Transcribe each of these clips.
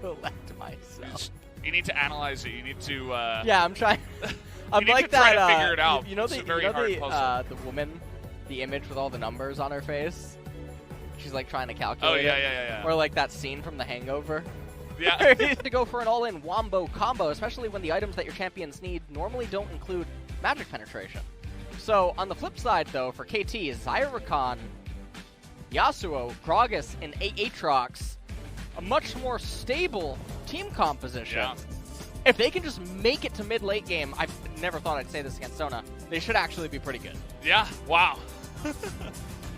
collect myself. You need to analyze it. You need to. Yeah, I'm trying. I'm like try that. to figure it out. You know it's a very hard puzzle. The woman, the image with all the numbers on her face. She's like trying to calculate. Oh yeah. Or like that scene from The Hangover. Yeah. You have to go for an all-in wombo combo, especially when the items that your champions need normally don't include magic penetration. So on the flip side, though, for KT, Zyrakan, Yasuo, Gragas, and Aatrox, a much more stable team composition. Yeah. If they can just make it to mid-late game, I've never thought I'd say this against Sona, they should actually be pretty good. Yeah, wow.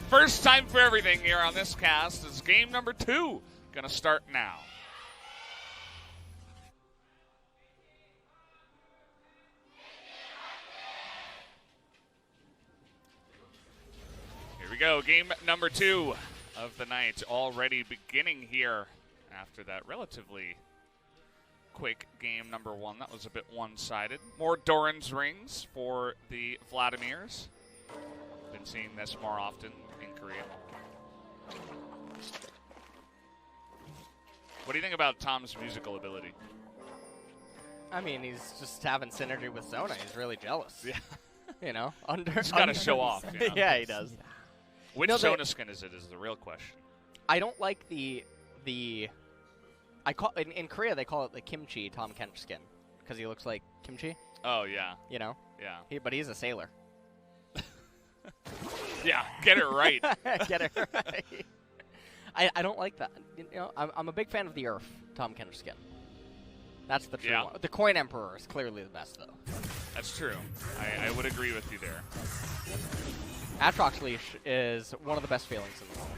First time for everything here on this cast is game number 2. Gonna start now. Here we go, game number 2 of the night already beginning here after that relatively quick game number 1. That was a bit one-sided. More Doran's rings for the Vladimirs. Been seeing this more often in Korea. What do you think about Tom's musical ability? I mean, he's just having synergy with Sona. He's really jealous. Yeah. You know, He's got to show off. You know? Yeah, he does. Which Sona skin is it is the real question. I don't like the I call in Korea they call it the kimchi Tom Kench skin because he looks like kimchi. Oh yeah. You know. Yeah. But he's a sailor. Yeah, get it right. Get it right. I don't like that. You know, I'm a big fan of the Earth Tom Kench skin. That's the true one. The Coin Emperor is clearly the best though. That's true. I would agree with you there. Aatrox Leash is one of the best feelings in the world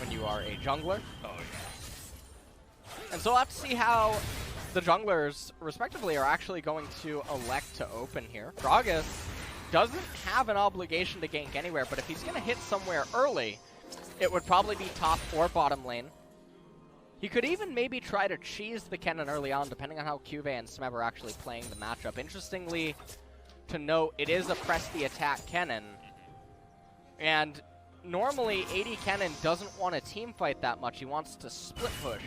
when you are a jungler. Oh, yeah. And so we'll have to see how the junglers, respectively, are actually going to elect to open here. Gragas doesn't have an obligation to gank anywhere, but if he's going to hit somewhere early, it would probably be top or bottom lane. He could even maybe try to cheese the Kennen early on, depending on how Cuvée and Smeb are actually playing the matchup. Interestingly to note, it is a press the attack Kennen. And normally, AD Kennen doesn't want to team fight that much. He wants to split push.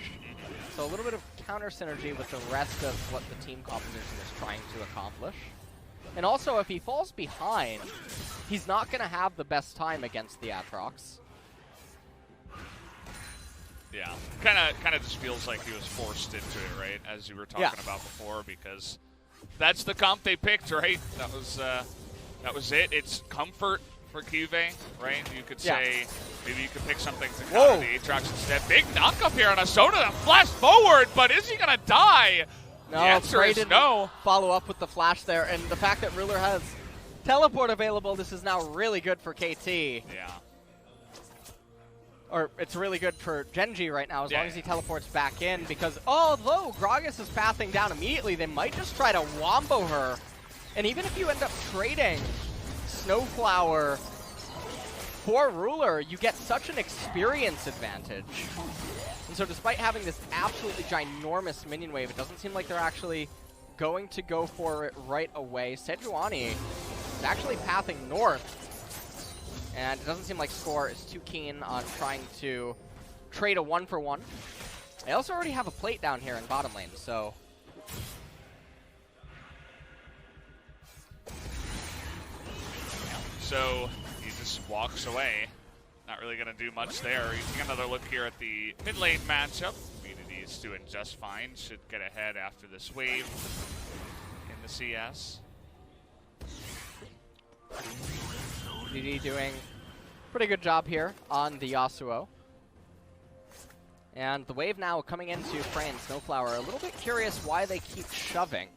So a little bit of counter synergy with the rest of what the team composition is trying to accomplish. And also, if he falls behind, he's not going to have the best time against the Aatrox. Yeah, kind of just feels like he was forced into it, right? As you were talking about before, because that's the comp they picked, right? That was it. It's comfort for Cuvée, right? You could say maybe you could pick something to counter the Aatrox instead. Big knock up here on a Sona to flash forward, but is he gonna die? No, the answer is no. Follow up with the flash there, and the fact that Ruler has teleport available, this is now really good for KT. Yeah. Or it's really good for Genji right now as long as he teleports back in, because although Gragas is pathing down immediately, they might just try to wombo her. And even if you end up trading Snowflower for Ruler, you get such an experience advantage. And so despite having this absolutely ginormous minion wave, it doesn't seem like they're actually going to go for it right away. Sejuani is actually pathing north. And it doesn't seem like Score is too keen on trying to trade a 1-for-1. They also already have a plate down here in bottom lane, so... So he just walks away. Not really going to do much there. You take another look here at the mid lane matchup. Immunity is doing just fine. Should get ahead after this wave in the CS. DD doing a pretty good job here on the Yasuo. And the wave now coming into Frey and Snowflower. A little bit curious why they keep shoving.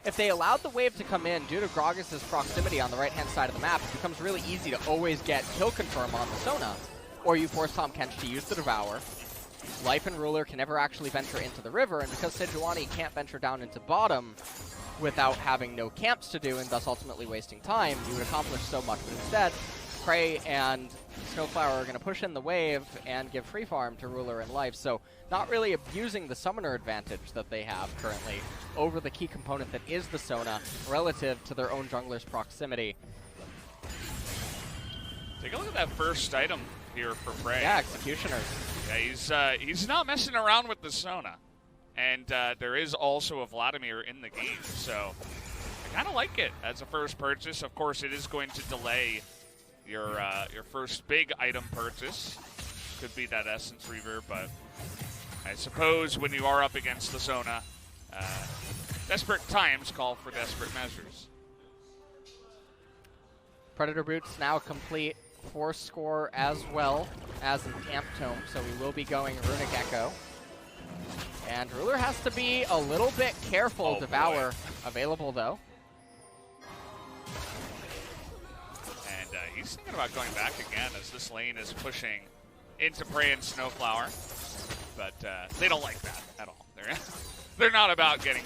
If they allowed the wave to come in due to Gragas' proximity on the right-hand side of the map, it becomes really easy to always get kill confirm on the Sona. Or you force Tahm Kench to use the Devour. Life and Ruler can never actually venture into the river, and because Sejuani can't venture down into bottom without having no camps to do and thus ultimately wasting time, you would accomplish so much. But instead, Prey and Snowflower are going to push in the wave and give free farm to Ruler and Life, so not really abusing the summoner advantage that they have currently over the key component that is the Sona relative to their own jungler's proximity. Take a look at that first item here for Prey. Yeah, Executioners. Yeah, he's not messing around with the Sona. And there is also a Vladimir in the game, so I kind of like it as a first purchase. Of course, it is going to delay your first big item purchase. Could be that Essence Reaver, but I suppose when you are up against the Sona, desperate times call for desperate measures. Predator Boots now complete. 4 score as well as an Amp Tome, so we will be going Runic Echo. And Ruler has to be a little bit careful. Devour boy. Available, though. And he's thinking about going back again as this lane is pushing into Prey and Snowflower. But they don't like that at all. They're not about getting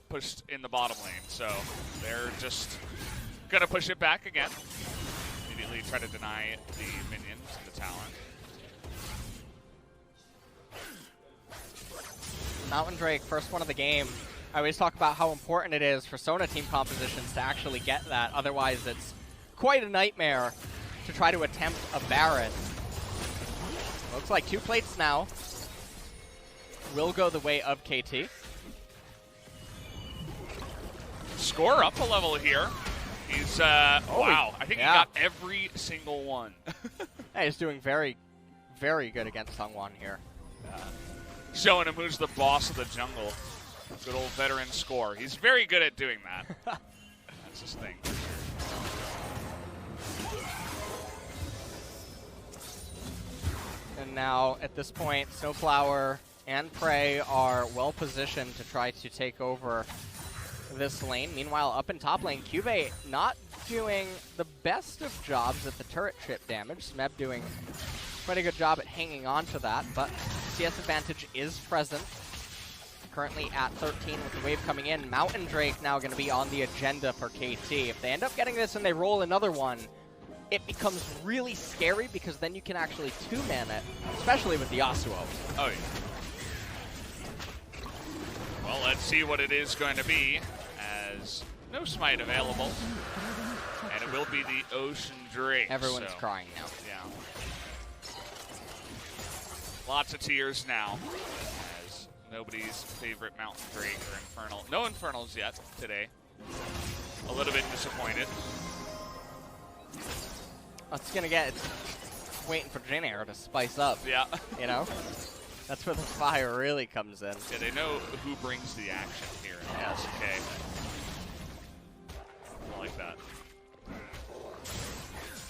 pushed in the bottom lane, so they're just going to push it back again. Immediately try to deny the minions the talent. Mountain Drake, first one of the game. I always talk about how important it is for Sona team compositions to actually get that. Otherwise, it's quite a nightmare to try to attempt a Baron. Looks like 2 plates now will go the way of KT. Score up a level here. He's, wow, I think he got every single one. Hey, he's doing very, very good against Sungwon here. Showing him who's the boss of the jungle. Good old veteran Score. He's very good at doing that. That's his thing. And now, at this point, Snowflower and Prey are well positioned to try to take over this lane. Meanwhile, up in top lane, Cube not doing the best of jobs at the turret trip damage. Smeb doing quite a good job at hanging on to that, but CS advantage is present. Currently at 13 with the wave coming in. Mountain Drake now going to be on the agenda for KT. If they end up getting this and they roll another one, it becomes really scary because then you can actually 2-man it, especially with the Yasuo. Oh, yeah. Well, let's see what it is going to be, as no smite available. And it will be the Ocean Drake. Everyone's crying now. Yeah. Lots of tears now, as nobody's favorite Mountain Drake or Infernal. No Infernals yet today. A little bit disappointed. It's going to get waiting for Jin Air to spice up. Yeah. You know? That's where the fire really comes in. Yeah, they know who brings the action here in the LCK. I like that.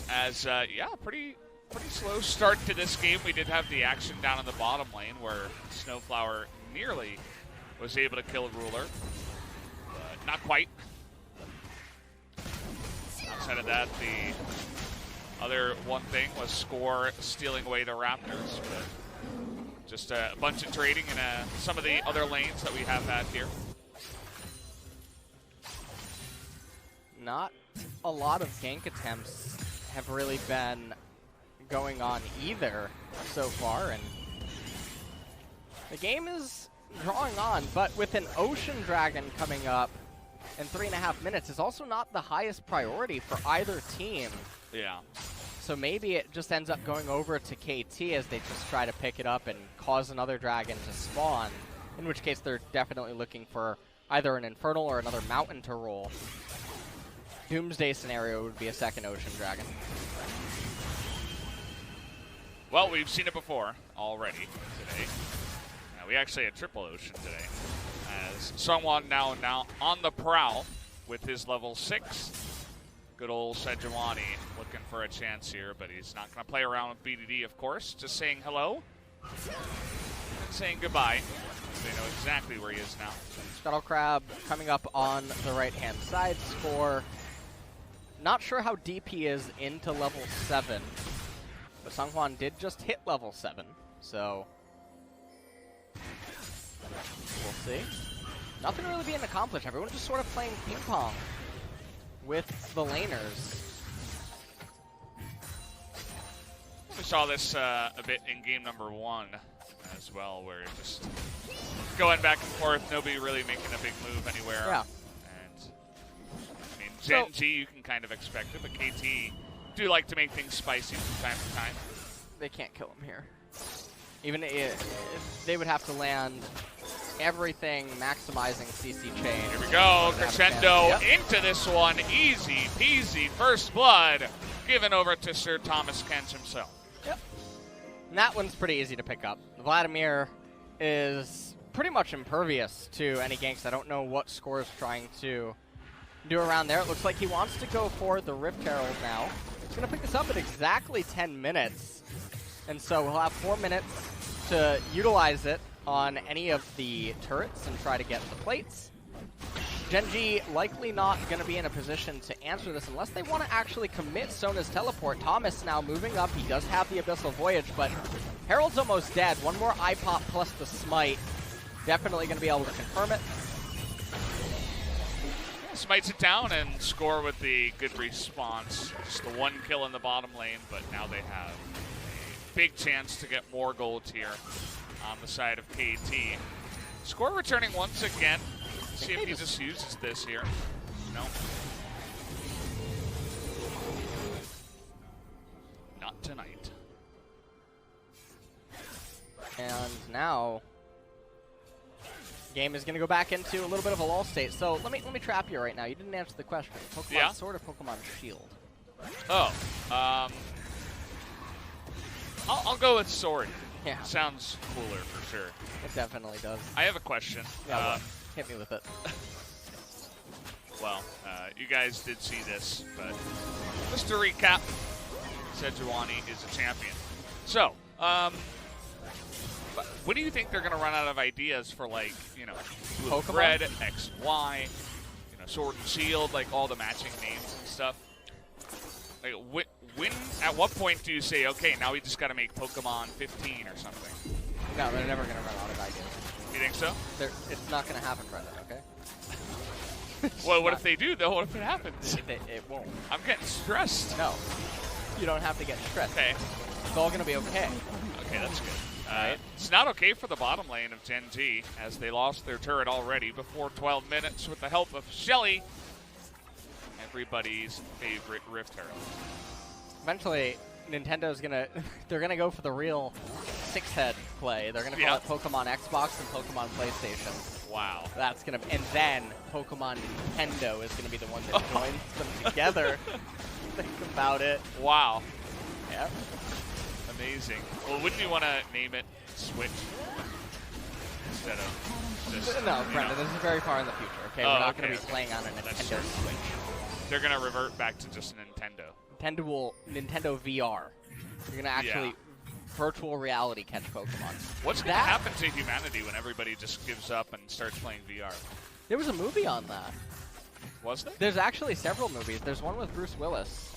As, yeah, pretty slow start to this game. We did have the action down in the bottom lane where Snowflower nearly was able to kill Ruler. But not quite. Outside of that, the other one thing was Score stealing away the Raptors. But just a bunch of trading in some of the other lanes that we have had here. Not a lot of gank attempts have really been going on either so far, and the game is drawing on, but with an Ocean Dragon coming up in 3.5 minutes is also not the highest priority for either team. Yeah. So maybe it just ends up going over to KT as they just try to pick it up and cause another dragon to spawn, in which case they're definitely looking for either an Infernal or another Mountain to roll. Doomsday scenario would be a second Ocean Dragon. Well, we've seen it before already today. We actually had triple Ocean today. As Sungwon now on the prowl with his level 6. Good old Sejuani looking for a chance here, but he's not going to play around with BDD, of course. Just saying hello and saying goodbye. They know exactly where he is now. Scuttle Crab coming up on the right-hand side. Score. Not sure how deep he is into level 7, but Sungwon did just hit level 7, so we'll see. Nothing really being accomplished. Everyone's just sort of playing ping pong with the laners. We saw this a bit in game number 1 as well, where just going back and forth, nobody really making a big move anywhere. Yeah. And I mean, Gen G you can kind of expect it, but KT do like to make things spicy from time to time. They can't kill him here. Even they would have to land everything, maximizing CC chain. Here we go, crescendo into this one. Easy peasy, first blood given over to Sir Thomas Kent himself. Yep. And that one's pretty easy to pick up. Vladimir is pretty much impervious to any ganks. I don't know what Score is trying to do around there. It looks like he wants to go for the Rift Herald now. He's going to pick this up at exactly 10 minutes. And so we'll have 4 minutes to utilize it on any of the turrets and try to get the plates. Gen.G likely not going to be in a position to answer this unless they want to actually commit Sona's teleport. Thomas now moving up. He does have the Abyssal Voyage, but Herald's almost dead. One more eye pop plus the smite. Definitely going to be able to confirm it. Smites it down and Score with the good response. Just the one kill in the bottom lane, but now they have a big chance to get more gold here on the side of KT. Score returning once again. See if he just uses this here. No. Not tonight. And now game is going to go back into a little bit of a lull state. So let me trap you right now. You didn't answer the question. Pokemon Sword or Pokemon Shield? Oh, I'll go with Sword. Yeah. Sounds cooler for sure. It definitely does. I have a question. Yeah, hit me with it. Well, you guys did see this, but just to recap, Sejuani is a champion. So, what do you think they're going to run out of ideas for, like, you know, Pokemon? Red, X, Y, you know, Sword and Shield, like all the matching names and stuff? Like, at what point do you say, okay, now we just got to make Pokemon 15 or something? No, they're never going to run out of ideas. You think so? It's not going to happen, Brendan, okay? Well, what if they do, though? What if it happens? It won't. I'm getting stressed. No. You don't have to get stressed. Okay. It's all going to be okay. Okay, that's good. It's not okay for the bottom lane of Gen.G, as they lost their turret already before 12 minutes with the help of Shelly, everybody's favorite Rift Herald. Eventually, Nintendo's they're gonna go for the real six-head play. They're gonna call it Pokemon Xbox and Pokemon PlayStation. Wow. That's gonna, and then Pokemon Nintendo is gonna be the one that joins them together. Think about it. Wow. Yep. Amazing. Well, wouldn't you want to name it Switch instead of just? No, Brendan, this is very far in the future. Okay, we're not gonna be playing on a Nintendo Switch. They're gonna revert back to just Nintendo. Nintendo VR. You're gonna actually virtual reality catch Pokemon. What's gonna happen to humanity when everybody just gives up and starts playing VR? There was a movie on that. Was there? There's actually several movies. There's one with Bruce Willis,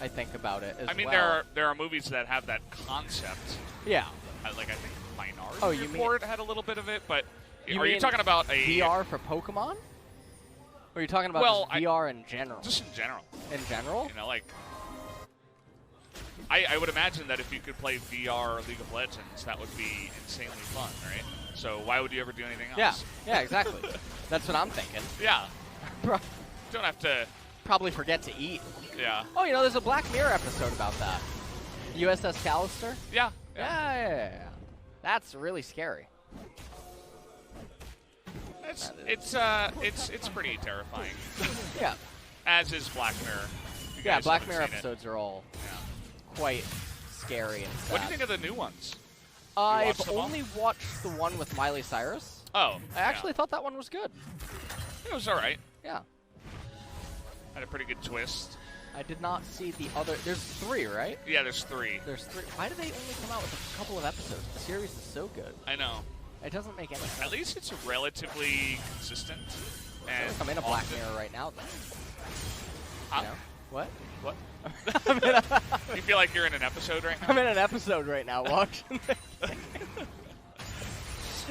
I think, about it as well. I mean, there are movies that have that concept. Yeah. Like I think Minority Report had a little bit of it, but are you talking about a VR for Pokemon? Or are you talking about just VR in general? Just in general. In general? You know, like I would imagine that if you could play VR League of Legends, that would be insanely fun, right? So why would you ever do anything else? Yeah, exactly. That's what I'm thinking. Yeah. Don't have to probably forget to eat. Yeah. Oh, you know, there's a Black Mirror episode about that. USS Callister? Yeah. Yeah. That's really scary. It's pretty terrifying. Yeah. As is Black Mirror. Yeah, Black Mirror episodes are all quite scary and sad. What do you think of the new ones? I've only watched the one with Miley Cyrus. Oh. I actually thought that one was good. It was all right. Yeah. Had a pretty good twist. I did not see the other. There's 3, right? Yeah, there's 3. There's 3. Why do they only come out with a couple of episodes? The series is so good. I know. It doesn't make any sense. At least it's relatively consistent. And I'm in a Black Mirror right now, though. You know? What? What? You feel like you're in an episode right now? I'm in an episode right now watching this.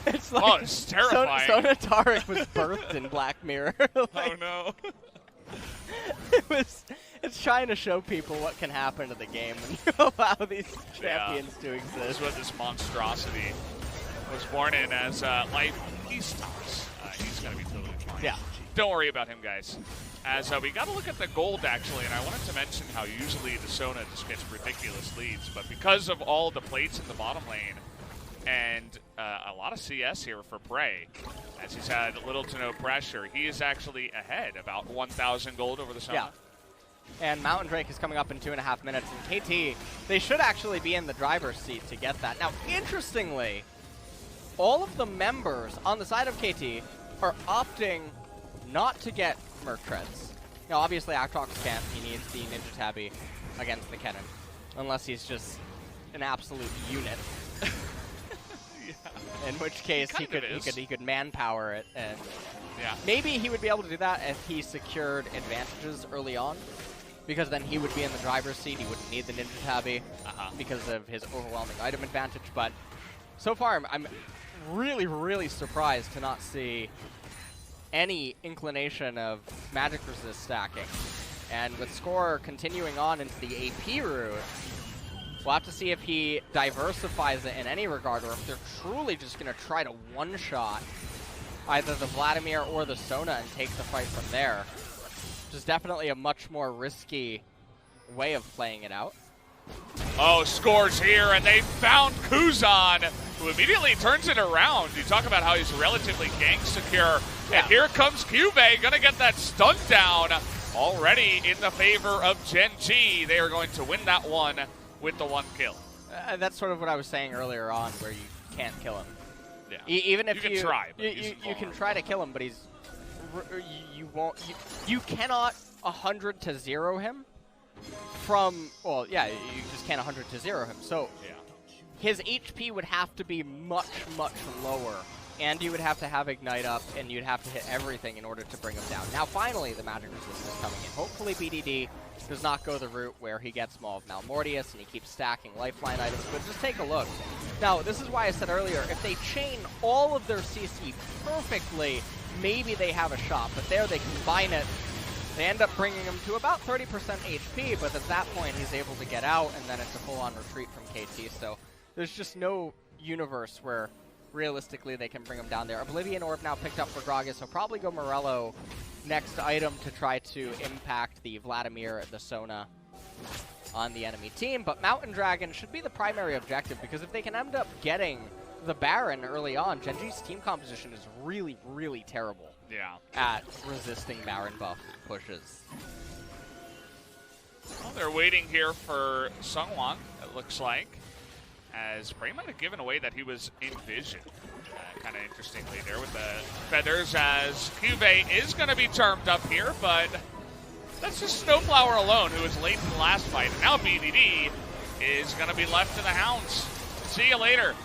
It's like it's terrifying. Sona Tariq was birthed in Black Mirror. Oh no. It's trying to show people what can happen to the game when you allow these champions to exist. This is what this monstrosity was born in as life. He stops. He's going to be totally fine. Yeah. Don't worry about him, guys. As we got to look at the gold, actually, and I wanted to mention how usually the Sona just gets ridiculous leads, but because of all the plates in the bottom lane, And a lot of CS here for Prey, as he's had little to no pressure. He is actually ahead, about 1,000 gold over the summer. Yeah. And Mountain Drake is coming up in 2.5 minutes. And KT, they should actually be in the driver's seat to get that. Now, interestingly, all of the members on the side of KT are opting not to get Merc Treads. Now, obviously, Actrox can't. He needs the Ninja Tabby against the Kennen, unless he's just an absolute unit. In which case he could manpower it, and maybe he would be able to do that if he secured advantages early on, because then he would be in the driver's seat. He wouldn't need the Ninja Tabby because of his overwhelming item advantage. But so far, I'm really, really surprised to not see any inclination of magic resist stacking. And with Score continuing on into the AP route, we'll have to see if he diversifies it in any regard, or if they're truly just going to try to one-shot either the Vladimir or the Sona and take the fight from there, which is definitely a much more risky way of playing it out. Oh, Score's here, and they found Kuzan, who immediately turns it around. You talk about how he's relatively gang secure, and here comes Cube, gonna get that stunt down already in the favor of Gen G. They are going to win that one with the 1 kill. That's sort of what I was saying earlier on, where you can't kill him. Yeah. Even if you can try, but you can try to kill him, but you won't. You cannot 100 to 0 him from. Well, yeah, you just can't 100 to 0 him. So his HP would have to be much, much lower, and you would have to have Ignite up, and you'd have to hit everything in order to bring him down. Now, finally, the magic resist is coming in. Hopefully, BDD does not go the route where he gets Maul of Malmortius and he keeps stacking lifeline items, but just take a look. Now, this is why I said earlier, if they chain all of their CC perfectly, maybe they have a shot, but there they combine it. They end up bringing him to about 30% HP, but at that point he's able to get out, and then it's a full-on retreat from KT, so there's just no universe where realistically they can bring him down there. Oblivion Orb now picked up for Gragas, so probably go Morello next item to try to impact the Vladimir, the Sona on the enemy team. But Mountain Dragon should be the primary objective, because if they can end up getting the Baron early on, Genji's team composition is really, really terrible at resisting Baron buff pushes. Well, they're waiting here for Sungwon, it looks like, as Prey might have given away that he was in vision. Kind of interestingly there with the feathers, as Cube is going to be charmed up here, but that's just Snowflower alone, who was late in the last fight. And now BDD is going to be left to the Hounds. See you later.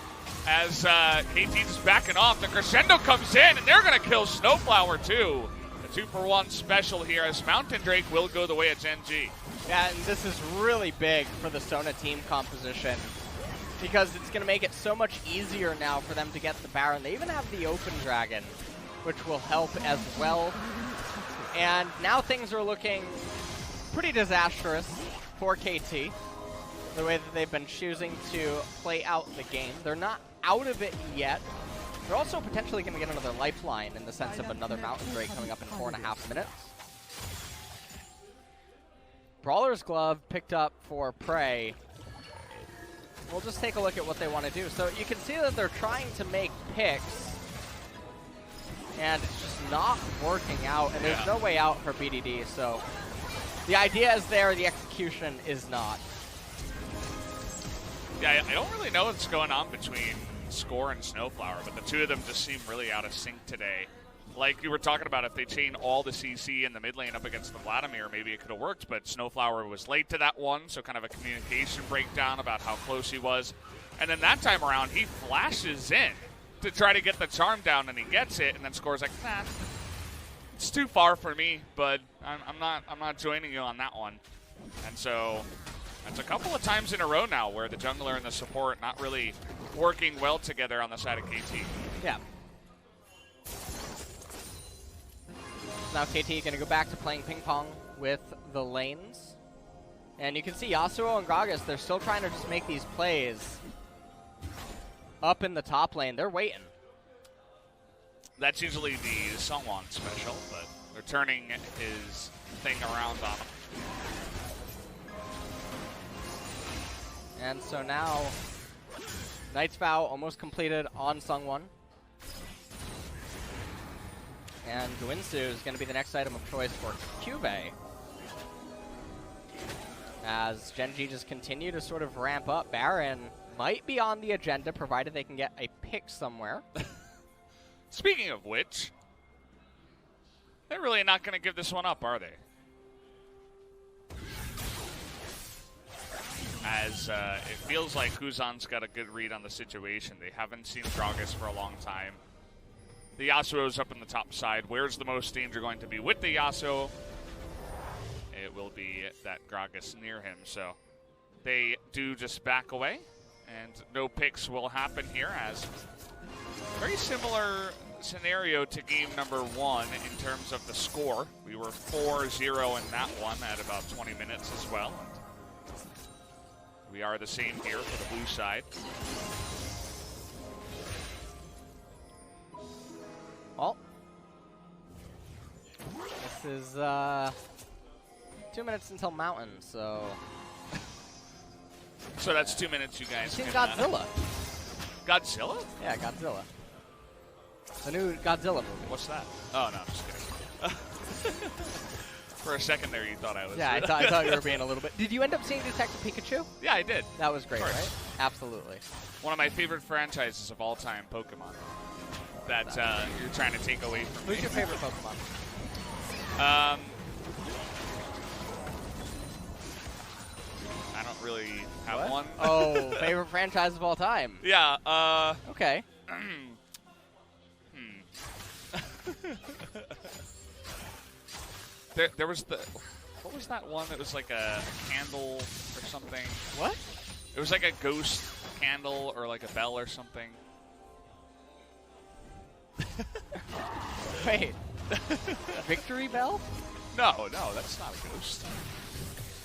As KT's backing off, the Crescendo comes in, and they're going to kill Snowflower too. The 2-for-1 special here, as Mountain Drake will go the way of Gen G. Yeah, and this is really big for the Sona team composition, because it's going to make it so much easier now for them to get the Baron. They even have the Open Dragon, which will help as well. And now things are looking pretty disastrous for KT, the way that they've been choosing to play out the game. They're not out of it yet. They're also potentially going to get another lifeline in the sense of another Mountain Drake coming up in 4.5 minutes. Brawler's Glove picked up for Prey. We'll just take a look at what they want to do. So you can see that they're trying to make picks, and it's just not working out, and there's no way out for BDD. So the idea is there, the execution is not. Yeah, I don't really know what's going on between Score and Snowflower, but the two of them just seem really out of sync today. Like you were talking about, if they chain all the CC in the mid lane up against the Vladimir, maybe it could have worked, but Snowflower was late to that one, so kind of a communication breakdown about how close he was. And then that time around, he flashes in to try to get the charm down, and he gets it, and then Score's like, nah, it's too far for me, but I'm not joining you on that one. And so that's a couple of times in a row now where the jungler and the support not really working well together on the side of KT. Yeah. Now KT going to go back to playing ping pong with the lanes. And you can see Yasuo and Gragas, they're still trying to just make these plays up in the top lane. They're waiting. That's usually the Sungwon special, but they're turning his thing around on him. And so now Knight's Vow almost completed on Sungwon. And Guinsu is going to be the next item of choice for Cuvée. As Gen.G just continue to sort of ramp up. Baron might be on the agenda, provided they can get a pick somewhere. Speaking of which, they're really not going to give this one up, are they? As it feels like Kuzan's got a good read on the situation. They haven't seen Gragas for a long time. The Yasuo's up in the top side. Where's the most danger going to be with the Yasuo? It will be that Gragas near him. So they do just back away, and no picks will happen here, as very similar scenario to game number 1 in terms of the score. We were 4-0 in that one at about 20 minutes as well. We are the same here for the blue side. Well, this is 2 minutes until Mountain, so... So that's 2 minutes, you guys. I've seen Godzilla. Godzilla? Yeah, Godzilla. The new Godzilla movie. What's that? Oh, no, I'm just kidding. For a second there, you thought I was... Yeah, I thought you were being a little bit... Did you end up seeing Detective Pikachu? Yeah, I did. That was great, right? Absolutely. One of my favorite franchises of all time, Pokemon. That you're trying to take away from me. Who's your favorite Pokemon? I don't really have one. Oh, favorite franchise of all time. Yeah, Okay. There was the... What was that one that was like a candle or something? What? It was like a ghost candle or like a bell or something. Wait. Victory Bell? No, that's not a ghost.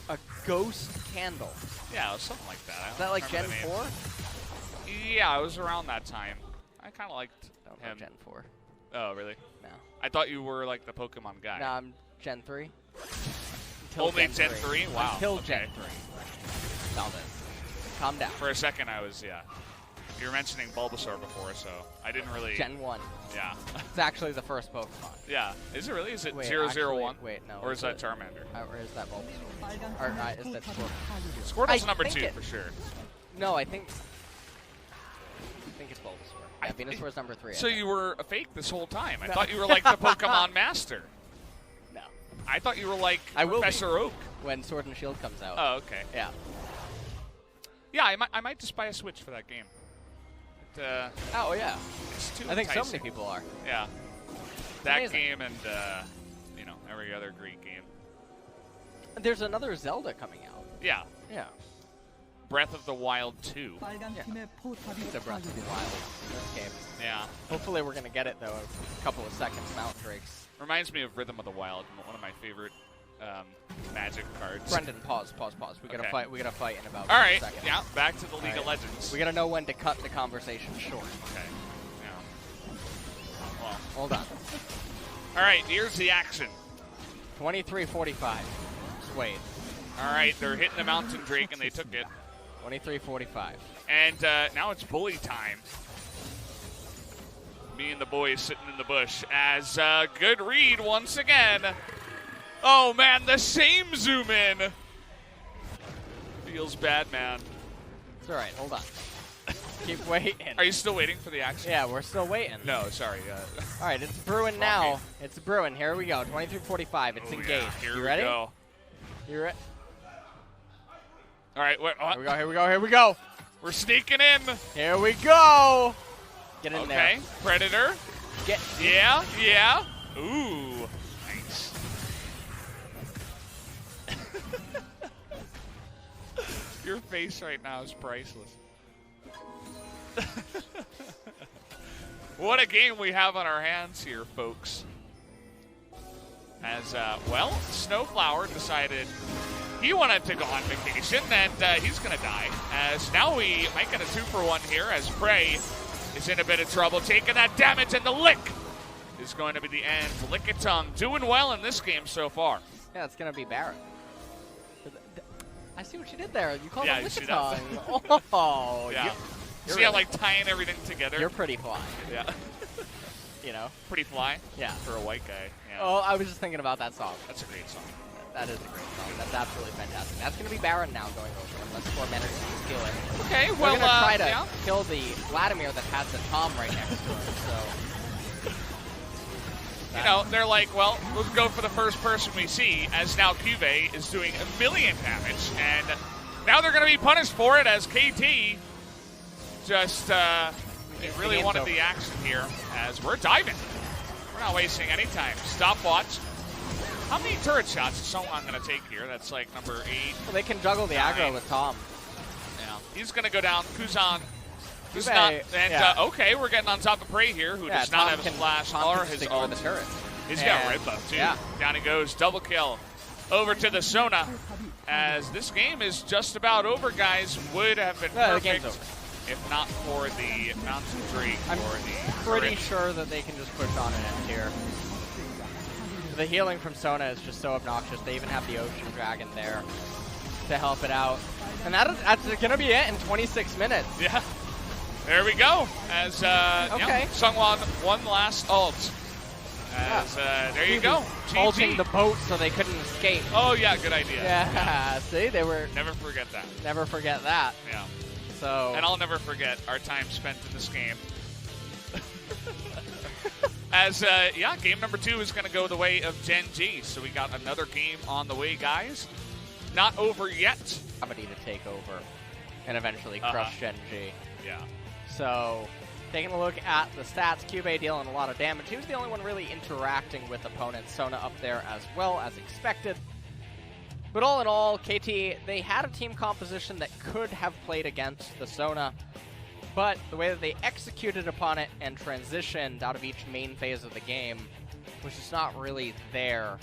A ghost candle. Yeah, it was something like that. Is that like Gen 4? Yeah, it was around that time. I kind of liked him. Gen 4. Oh, really? No. I thought you were like the Pokemon guy. No, I'm Gen 3. Only Gen 3? Wow. Until okay. Gen 3. Valdez. Calm down. For a second, I was, yeah. You were mentioning Bulbasaur before, so I didn't really... Gen 1. Yeah. It's actually the first Pokemon. Yeah. Is it really? Is it wait, 001? actually, wait, no. Or is that Charmander? Or is that Bulbasaur? Or is that Squirtle? Squirtle's number 2 for sure. No, I think it's Bulbasaur. Yeah, Venusaur's number 3. So you were a fake this whole time. I thought you were like the Pokemon Master. No. I thought you were like Professor Professor Oak. When Sword and Shield comes out. Oh, okay. Yeah. Yeah, I might just buy a Switch for that game. Oh, yeah. It's too I think enticing. so many people are. Yeah. That amazing. game and, you know, every other great game. There's another Zelda coming out. Yeah. Yeah. Breath of the Wild 2. Yeah. It's a Breath of the Wild in this game. Yeah. Hopefully we're going to get it, though, a couple of seconds Mountain Drakes. Reminds me of Rhythm of the Wild, one of my favorite Magic cards. Brendan, pause. We gotta fight. We gotta fight in about All right. 1 second. Yeah. Back to the League of Legends. We gotta know when to cut the conversation short. Okay. Yeah. Well. Hold on. All right. Here's the action. 23:45. Wait. All right. They're hitting the Mountain Drake and they took it. 23:45. And now it's bully time. Me and the boys sitting in the bush as good read once again. Oh, man, the same zoom in. Feels bad, man. It's all right. Hold on. Keep waiting. Are you still waiting for the action? Yeah, we're still waiting. No, sorry. All right, it's brewing now. It's brewing. Here we go. 23:45. It's engaged. Yeah. Here you we ready? go. You ready? All right. Here we go. We're sneaking in. Here we go. Get in there. Okay. Predator. Yeah. Ooh. Nice. Your face right now is priceless. What a game we have on our hands here, folks. As, well, Snowflower decided he wanted to go on vacation, and he's going to die. As now we might get a 2-for-1 here, as Prey is in a bit of trouble, taking that damage, and the lick is going to be the end. Lickitung doing well in this game so far. Yeah, it's going to be Barrett. I see what you did there. You called him you see Lickitung. Oh, yeah. See how like tying everything together? You're pretty fly. Yeah. You know? Pretty fly? Yeah. For a white guy. Yeah. Oh, I was just thinking about that song. That's a great song. That is a great song. That's absolutely fantastic. That's going to be Baron now going over, unless Storm manages to steal it. Okay, We're well, going to try to yeah. kill the Vladimir that has the Tom right next to him, so... You know, they're like, well, let's go for the first person we see, as now Cube is doing 1 million damage, and now they're going to be punished for it as KT just really wanted the action here, as we're diving. We're not wasting any time. Stopwatch. How many turret shots is someone going to take here? That's like number 8. Well, they can juggle the aggro with Tom. Yeah. He's going to go down. Kuzan. Kube, Not, and yeah. Okay, we're getting on top of Prey here, who does not have his flash or his ult. The turret. He's got red buff too. Yeah. Down he goes, double kill. Over to the Sona, as this game is just about over, guys. Would have been perfect if not for the Mountain Drake. I'm pretty sure that they can just push on an end here. The healing from Sona is just so obnoxious. They even have the Ocean Dragon there to help it out. And that's going to be it in 26 minutes. Yeah. There we go. As Sungwon one last ult. As there you go. Ulting the boat so they couldn't escape. Oh yeah, good idea. Yeah. See, they were. Never forget that. Never forget that. Yeah. So. And I'll never forget our time spent in this game. As game number 2 is going to go the way of Gen G. So we got another game on the way, guys. Not over yet. Somebody to take over and eventually crush Gen G. Yeah. So, taking a look at the stats, Cube dealing a lot of damage. He was the only one really interacting with opponents. Sona up there as well, as expected. But all in all, KT, they had a team composition that could have played against the Sona, but the way that they executed upon it and transitioned out of each main phase of the game was just not really there.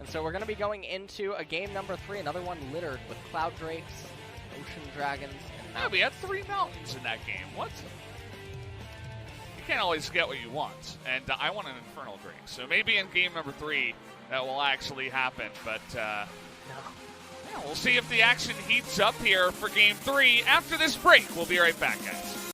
And so we're going to be going into a game number 3, another one littered with Cloud Drakes, Ocean Dragons, and Mountains. Yeah, we had 3 mountains in that game. What? You can't always get what you want, and I want an Infernal Drake. So maybe in game number 3 that will actually happen, but yeah, we'll see if the action heats up here for game 3 after this break. We'll be right back, guys.